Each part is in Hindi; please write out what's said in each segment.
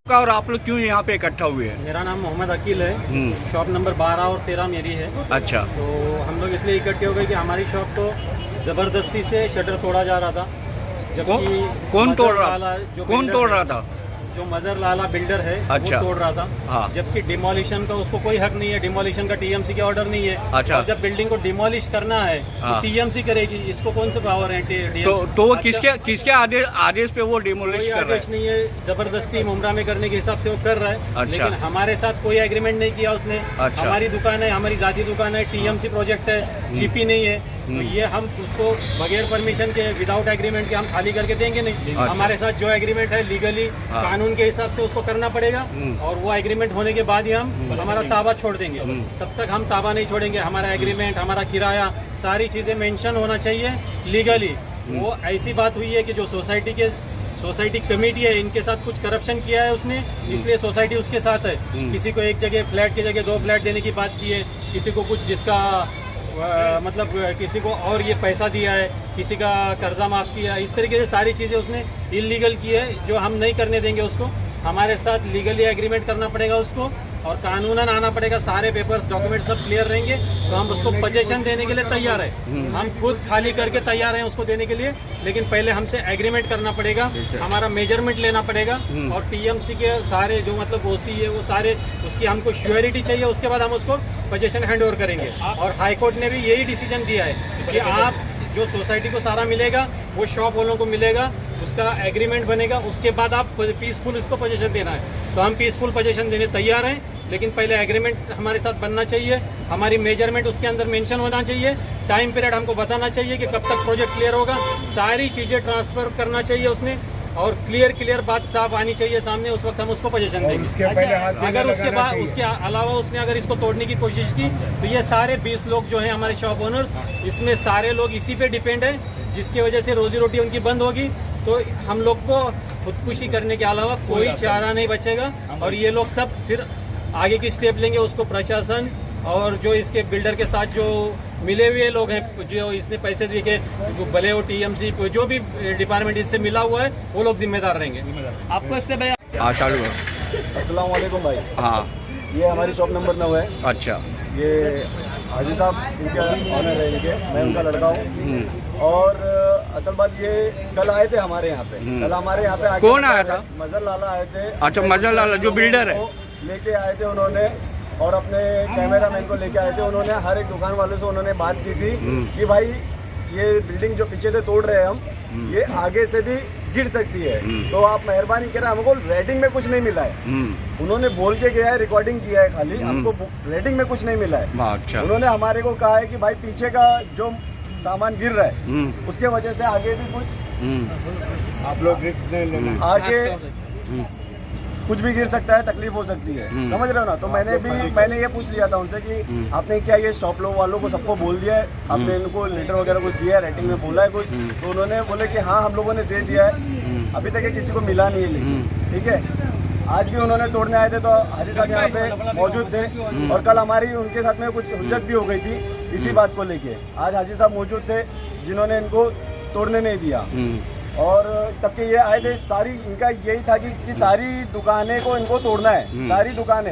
और आप लोग क्यों यहाँ पे इकट्ठा हुए हैं? मेरा नाम मोहम्मद अकील है। शॉप नंबर 12 और 13 मेरी है। अच्छा। तो हम लोग इसलिए इकट्ठे हो गए कि हमारी शॉप को ज़बरदस्ती से शटर तोड़ा जा रहा था। जबकि कौन तोड़ रहा था? जो मजर लाला बिल्डर है, अच्छा। वो तोड़ रहा था। हाँ। जबकि डिमोलिशन का उसको कोई हक नहीं है, डिमोलिशन का टीएमसी का ऑर्डर नहीं है। अच्छा। और जब बिल्डिंग को डिमोलिश करना है हाँ। तो टीएमसी करेगी, इसको कौन सा पावर है? तो वो किसके आदेश पे वो डिमोलिश कर रहा है? नहीं है, जबरदस्ती मुमरा में करने के हिसाब से वो कर रहा है। अच्छा। लेकिन हमारे साथ कोई एग्रीमेंट नहीं किया उसने। अच्छा। हमारी दुकान है, हमारी जाती दुकान है, टीएमसी प्रोजेक्ट है, जीपी नहीं है। तो ये हम उसको बगैर परमिशन के, विदाउट एग्रीमेंट के हम खाली करके देंगे नहीं। अच्छा। हमारे साथ जो एग्रीमेंट है लीगली, हाँ। कानून के हिसाब से उसको करना पड़ेगा। और वो एग्रीमेंट होने के बाद ही हम हमारा ताबा छोड़ देंगे। तब तक हम ताबा नहीं छोड़ेंगे। हमारा एग्रीमेंट, हमारा किराया, सारी चीजें मेंशन होना चाहिए लीगली। वो ऐसी बात हुई है कि जो सोसाइटी कमेटी है, इनके साथ कुछ करप्शन किया है उसने, इसलिए सोसाइटी उसके साथ है। किसी को एक जगह फ्लैट की जगह 2 फ्लैट देने की बात की है, किसी को कुछ जिसका मतलब किसी को और ये पैसा दिया है, किसी का कर्जा माफ़ किया है। इस तरीके से सारी चीज़ें उसने इलीगल की है, जो हम नहीं करने देंगे उसको। हमारे साथ लीगली एग्रीमेंट करना पड़ेगा उसको, और कानूनन आना पड़ेगा। सारे पेपर्स, डॉक्यूमेंट सब क्लियर रहेंगे तो हम उसको पोजीशन देने के लिए तैयार है। हम खुद खाली करके तैयार हैं उसको देने के लिए, लेकिन पहले हमसे एग्रीमेंट करना पड़ेगा, हमारा मेजरमेंट लेना पड़ेगा। और टीएमसी के सारे जो मतलब ओसी है, वो सारे उसकी हमको श्योरिटी चाहिए। उसके बाद हम उसको पोजीशन हैंड ओवर करेंगे। और हाई कोर्ट ने भी यही डिसीजन दिया है कि आप जो सोसाइटी को सारा मिलेगा वो शॉप वालों को मिलेगा, उसका एग्रीमेंट बनेगा, उसके बाद आप पीसफुल इसको पोजीशन देना है। तो हम पीसफुल पोजीशन देने तैयार हैं, लेकिन पहले एग्रीमेंट हमारे साथ बनना चाहिए, हमारी मेजरमेंट उसके अंदर मेंशन होना चाहिए, टाइम पीरियड हमको बताना चाहिए कि कब तक प्रोजेक्ट क्लियर होगा, सारी चीज़ें ट्रांसफर करना चाहिए उसने, और क्लियर बात साफ आनी चाहिए सामने। उस वक्त हम उसको पोजीशन देंगे। अगर उसके अलावा उसने अगर इसको तोड़ने की कोशिश की तो ये सारे 20 लोग जो हैं हमारे शॉप ओनर्स, इसमें सारे लोग इसी पे डिपेंड है, जिसकी वजह से रोजी रोटी उनकी बंद होगी। तो हम लोग को खुदकुशी करने के अलावा कोई चारा नहीं बचेगा। और ये लोग सब फिर आगे की स्टेप लेंगे। उसको प्रशासन और जो इसके बिल्डर के साथ जो मिले हुए लोग हैं, जो इसने पैसे दिए के भले वो टीएमसी जो भी डिपार्टमेंट इससे मिला हुआ है, वो लोग जिम्मेदार रहेंगे। आपको इससे हाँ, चालू है। अस्सलाम वालेकुम भाई। हाँ। ये हमारी शॉप नंबर 9 है। अच्छा। ये हाजी साहब इनके ऑनर है, इनके, मैं उनका लड़का हूँ। और असल बात ये कल आए थे हमारे यहाँ पे। कल हमारे यहाँ पे कौन आया था? मजर लाला आए थे। अच्छा, मजर लाला जो बिल्डर है, लेके आए थे उन्होंने, और अपने कैमरामैन को लेके आए थे। उन्होंने हर एक दुकान वाले से उन्होंने बात की थी कि भाई ये बिल्डिंग जो पीछे से तोड़ रहे हैं हम, ये आगे से भी गिर सकती है, तो आप मेहरबानी करें। हमको रेटिंग में कुछ नहीं मिला है। उन्होंने बोल के गया है, रिकॉर्डिंग किया है खाली, हमको रेटिंग में कुछ नहीं मिला है। अच्छा। उन्होंने हमारे को कहा है कि भाई पीछे का जो सामान गिर रहा है उसके वजह से आगे भी कुछ आप लोग रिस्क नहीं लेना, आगे कुछ भी गिर सकता है, तकलीफ हो सकती है। समझ रहे हो ना? तो मैंने ये पूछ लिया था उनसे कि आपने क्या ये शॉप लोग वालों को सबको बोल दिया है, आपने इनको लेटर वगैरह कुछ दिया है, रेटिंग में बोला है कुछ? तो उन्होंने बोले कि हाँ हम लोगों ने दे दिया है, अभी तक ये किसी को मिला नहीं है। लेकिन ठीक है, आज भी उन्होंने तोड़ने आए थे तो हाजी साहब यहाँ पे मौजूद थे, और कल हमारी उनके साथ में कुछ हुज्जत भी हो गई थी इसी बात को लेके। आज हाजी साहब मौजूद थे जिन्होंने इनको तोड़ने नहीं दिया, और तब के ये आए थे। सारी इनका यही था कि सारी दुकानें को इनको तोड़ना है, सारी दुकानें।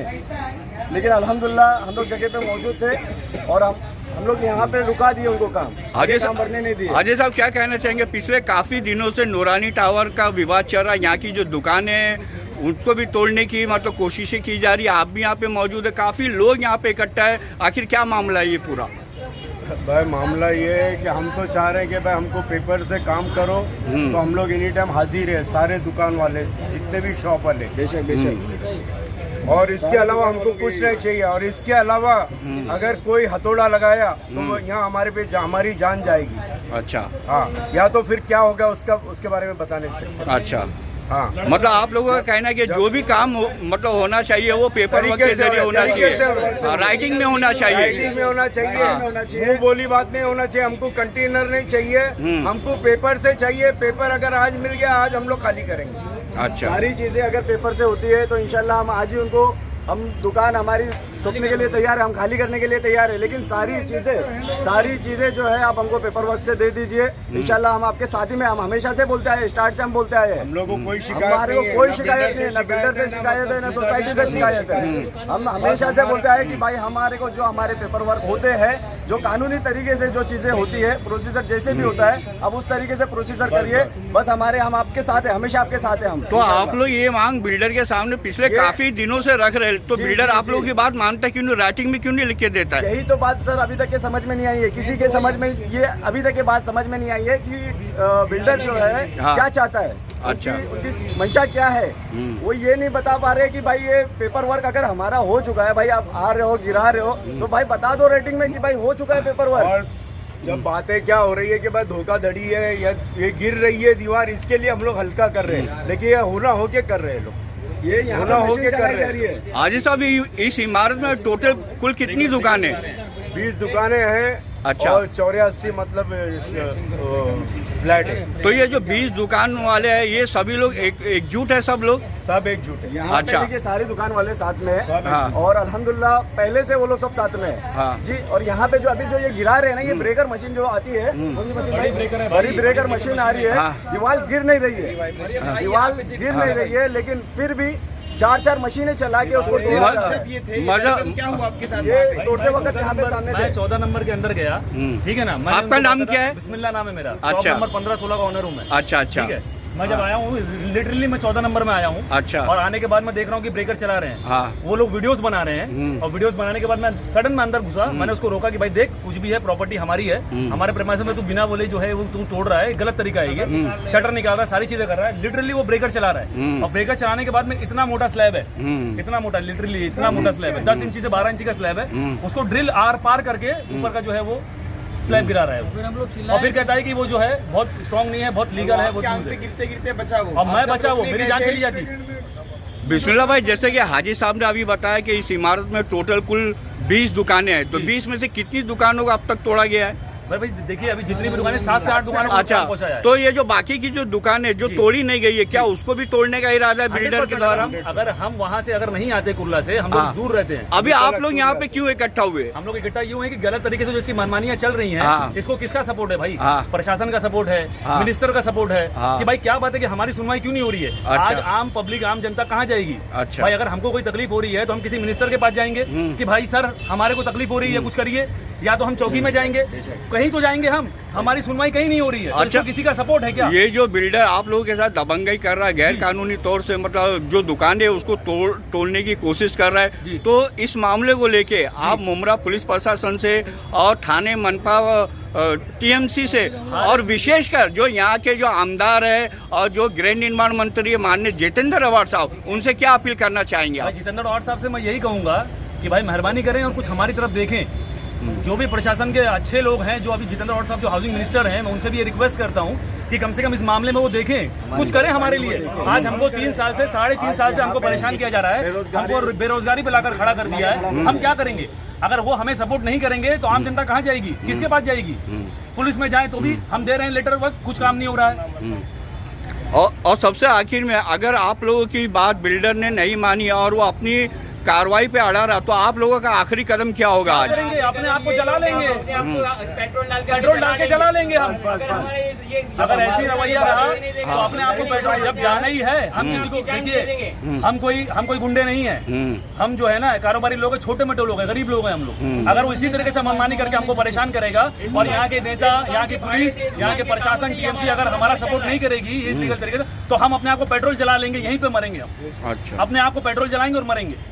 लेकिन अल्हम्दुलिल्लाह हम लोग जगह पे मौजूद थे, और हम लोग यहाँ पे रुका दिए उनको, आगे काम बढ़ने नहीं दिए। हाजी साहब क्या कहना चाहेंगे? पिछले काफी दिनों से नूरानी टावर का विवाद चल रहा है, यहाँ की जो दुकानें उनको भी तोड़ने की मतलब कोशिशें की जा रही है, आप भी यहाँ पे मौजूद है, काफी लोग यहाँ पे इकट्ठा है, आखिर क्या मामला है ये पूरा? भाई मामला ये है कि हम तो चाह रहे हैं कि भाई हमको पेपर से काम करो, तो हम लोग एनी टाइम हाजिर है, सारे दुकान वाले, जितने भी शॉप वाले। बेशक। और इसके अलावा हमको कुछ नहीं चाहिए। और इसके अलावा अगर कोई हथौड़ा लगाया तो यहाँ हमारे पे हमारी जान जाएगी। अच्छा। हाँ, या तो फिर क्या होगा उसके बारे में बता नहीं सकते। अच्छा। हाँ, मतलब आप लोगों का कहना है कि जो भी काम मतलब होना चाहिए वो पेपर वर्क के जरिए होना चाहिए, राइटिंग में होना चाहिए, राइटिंग में होना चाहिए, मुंह बोली बात नहीं होना चाहिए। हमको कंटेनर नहीं चाहिए, हमको पेपर से चाहिए। पेपर अगर आज मिल गया, आज हम लोग खाली करेंगे। अच्छा। सारी चीजें अगर पेपर से होती है तो इंशाल्लाह हम आज ही उनको हम दुकान हमारी सौंपने के लिए तैयार है, हम खाली करने के लिए तैयार है, लेकिन सारी चीजें जो है आप हमको पेपर वर्क से दे दीजिए। इंशाल्लाह हम आपके साथ ही में, हम हमेशा से बोलते आए, स्टार्ट से हम बोलते आए हैं। हम लोगों को कोई हमारे को कोई शिकायत नहीं है, ना बिल्डर से शिकायत है, ना सोसाइटी से शिकायत है। हम हमेशा से बोलते आए कि भाई हमारे को जो हमारे पेपर वर्क होते हैं, जो कानूनी तरीके से जो चीजें होती है, प्रोसीजर जैसे भी होता है, अब उस तरीके से प्रोसीजर करिए। बस हम आपके साथ है, हमेशा आपके साथ है हम। तो आप लोग ये मांग बिल्डर के सामने पिछले काफी दिनों से रख रहे, तो बिल्डर आप लोगों की बात मानता है क्यों नहीं, राइटिंग में क्यों नहीं लिख के देता है? यही तो बात सर अभी तक के समझ में नहीं आई है, किसी के समझ में ये अभी तक ये बात समझ में नहीं आई है कि बिल्डर जो है क्या चाहता है, अच्छा, उनकी मंशा क्या है, वो ये नहीं बता पा रहे कि भाई ये पेपर वर्क अगर हमारा हो चुका है, भाई आप आ रहे हो गिरा रहे हो, तो भाई बता दो रेटिंग में कि भाई हो चुका है पेपर वर्क। और जब बातें क्या हो रही है कि भाई धोखाधड़ी है या ये गिर रही है दीवार, इसके लिए हम लोग हल्का कर रहे हैं, लेकिन ये होना होके कर रहे हैं लोग, ये यहाँ होना होके मशीन कर चलाई जा रहे रही हैं। है। हाजी साहब, इस इमारत में टोटल कुल कितनी दुकानें? 20 दुकानें हैं, अच्छा। और 84 मतलब फ्लैट है। तो ये जो 20 दुकान वाले हैं, ये सभी लोग एकजुट है, सब लोग सब एकजुट है। यहाँ अच्छा। पे देखिए सारी दुकान वाले साथ में है, सब हाँ। और अल्हम्दुलिल्लाह पहले से वो लोग सब साथ में है। हाँ। जी, और यहाँ पे जो अभी जो ये गिरा रहे हैं ना, ये ब्रेकर मशीन जो आती है, कौन सी मशीन भाई? बड़ी ब्रेकर मशीन आ रही है, हाँ। दीवार गिर नहीं रही है, दीवार गिर नहीं रही है, लेकिन फिर भी 4 मशीनें चला के उसको तोड़ा जा रहा है। मतलब क्या हुआ आपके साथ? ये तोड़ते वक्त यहाँ पे सामने मैं थे। 14 नंबर के अंदर गया, ठीक है ना। मैंने आपका उनको नाम बताया, क्या है? बिस्मिल्लाह नाम है मेरा। अच्छा। शॉप नंबर 15-16 का ओनर हूँ मैं। अच्छा अच्छा ठीक है, मैं जब आया हूँ लिटरली मैं 14 नंबर में आया हूँ। अच्छा। और आने के बाद मैं देख रहा हूँ कि ब्रेकर चला रहे हैं। हाँ। वो लोग वीडियोस बना रहे हैं, और वीडियोस बनाने के बाद मैं सडन में अंदर घुसा। मैंने उसको रोका कि भाई देख, कुछ भी है प्रॉपर्टी हमारी है, हमारे प्रेमाइस में तू बिना बोले जो है वो तू तोड़ रहा है, गलत तरीका है ये। शटर निकाल रहा है, सारी चीजें कर रहा है। लिटरली वो ब्रेकर चला रहा है, और ब्रेकर चलाने के बाद में इतना मोटा स्लैब है, इतना मोटा, लिटरली इतना मोटा स्लैब है, 10 इंची से 12 इंची का स्लैब है। उसको ड्रिल आर पार करके ऊपर का जो है वो स्लैब गिरा रहा है वो। और फिर कहता है कि वो जो है बहुत स्ट्रांग नहीं है, बहुत लीगल है, बहुत यूज है। गिरते गिरते बचा वो। और मैं बचा वो, मेरी जान चली जाती। बिस्मिल्लाह भाई, जैसे कि हाजी साहब ने अभी बताया कि इस इमारत में टोटल कुल 20 दुकानें हैं, तो 20 में से कितनी दुकानों को अब तक तोड़ा गया है? भाई देखिए, अभी जितनी भी दुकानें 7 से 8 दुकानों को अच्छा, नुकसान पहुंचाया है। तो ये जो बाकी की जो दुकान है जो तोड़ी नहीं गई है, क्या उसको भी तोड़ने का इरादा है बिल्डर के द्वारा? अगर हम वहाँ से अगर नहीं आते कुर्ला से, हम लोग हाँ। दूर रहते हैं। अभी आप लोग यहाँ पे क्यों इकट्ठा हुए? हम लोग इकट्ठा यूं है कि गलत तरीके से जो इसकी मनमानियां चल रही हैं, हाँ। इसको किसका सपोर्ट है भाई? हाँ। प्रशासन का सपोर्ट है, हाँ। मिनिस्टर का सपोर्ट है, हाँ। कि भाई क्या बात है कि हमारी सुनवाई क्यों नहीं हो रही है? अच्छा। आज आम पब्लिक, आम जनता कहाँ जाएगी? अच्छा। भाई अगर हमको कोई तकलीफ हो रही है तो हम किसी मिनिस्टर के पास जाएंगे कि भाई सर हमारे को तकलीफ हो रही है, कुछ करिए, या तो हम चौकी में जाएंगे, कहीं तो जाएंगे हम। हमारी सुनवाई कहीं नहीं हो रही है, तो अच्छा। इसको किसी का सपोर्ट है क्या? ये जो बिल्डर आप लोगों के साथ दबंगई कर रहा है, गैर कानूनी तौर से, मतलब जो दुकान है उसको तोड़ने की कोशिश कर रहा है, तो इस मामले को लेके आप मुमरा पुलिस प्रशासन से और थाने मनपा टीएमसी से, और विशेषकर जो यहाँ के जो आमदार है और जो गृह निर्माण मंत्री माननीय जितेंद्र अवार्ड साहब, उनसे क्या अपील करना चाहेंगे आप? भाई जितेंद्र अवार्ड साहब से मैं यही कहूँगा कि भाई मेहरबानी करें और कुछ हमारी तरफ देखें। जो भी प्रशासन के अच्छे लोग हैं, जो अभी जितेंद्र अवार्ड साहब जो हाउसिंग मिनिस्टर हैं, मैं उनसे भी ये रिक्वेस्ट करता हूँ कि कम से कम इस मामले में वो देखें, कुछ करें हमारे लिए। आज हमको 3 साल से 3.5 साल से हमको परेशान किया जा रहा है, हमको बेरोजगारी पे लाकर खड़ा कर दिया है। हम क्या करेंगे? अगर वो हमें सपोर्ट नहीं करेंगे तो आम जनता कहाँ जाएगी, किसके पास जाएगी? पुलिस में जाए तो भी हम दे रहे हैं लेटर वर्क, कुछ काम नहीं हो रहा है। और सबसे आखिर में, अगर आप लोगों की बात बिल्डर ने नहीं मानी और वो अपनी कार्रवाई पे अड़ा रहा, तो आप लोगों का आखिरी कदम क्या होगा? आज करेंगे, अपने आप को जला लेंगे, पेट्रोल डाल के जला लेंगे हम। अगर ऐसी रवैया रहा तो अपने आप को पेट्रोल, जब जाना ही है, हम किसी को देखिए, हम कोई गुंडे नहीं है, हम जो है ना कारोबारी लोग हैं, छोटे मोटे लोग हैं, गरीब लोग हैं हम लोग। अगर वो इसी तरीके से मनमानी करके हमको परेशान करेगा, और यहाँ के नेता, यहाँ की पुलिस, यहाँ के प्रशासन, टीएमसी अगर हमारा सपोर्ट नहीं करेगी इस लीगल तरीके से, तो हम अपने आप को पेट्रोल जला लेंगे, यहीं पे मरेंगे हम। अच्छा, अपने आप को पेट्रोल जलाएंगे और मरेंगे।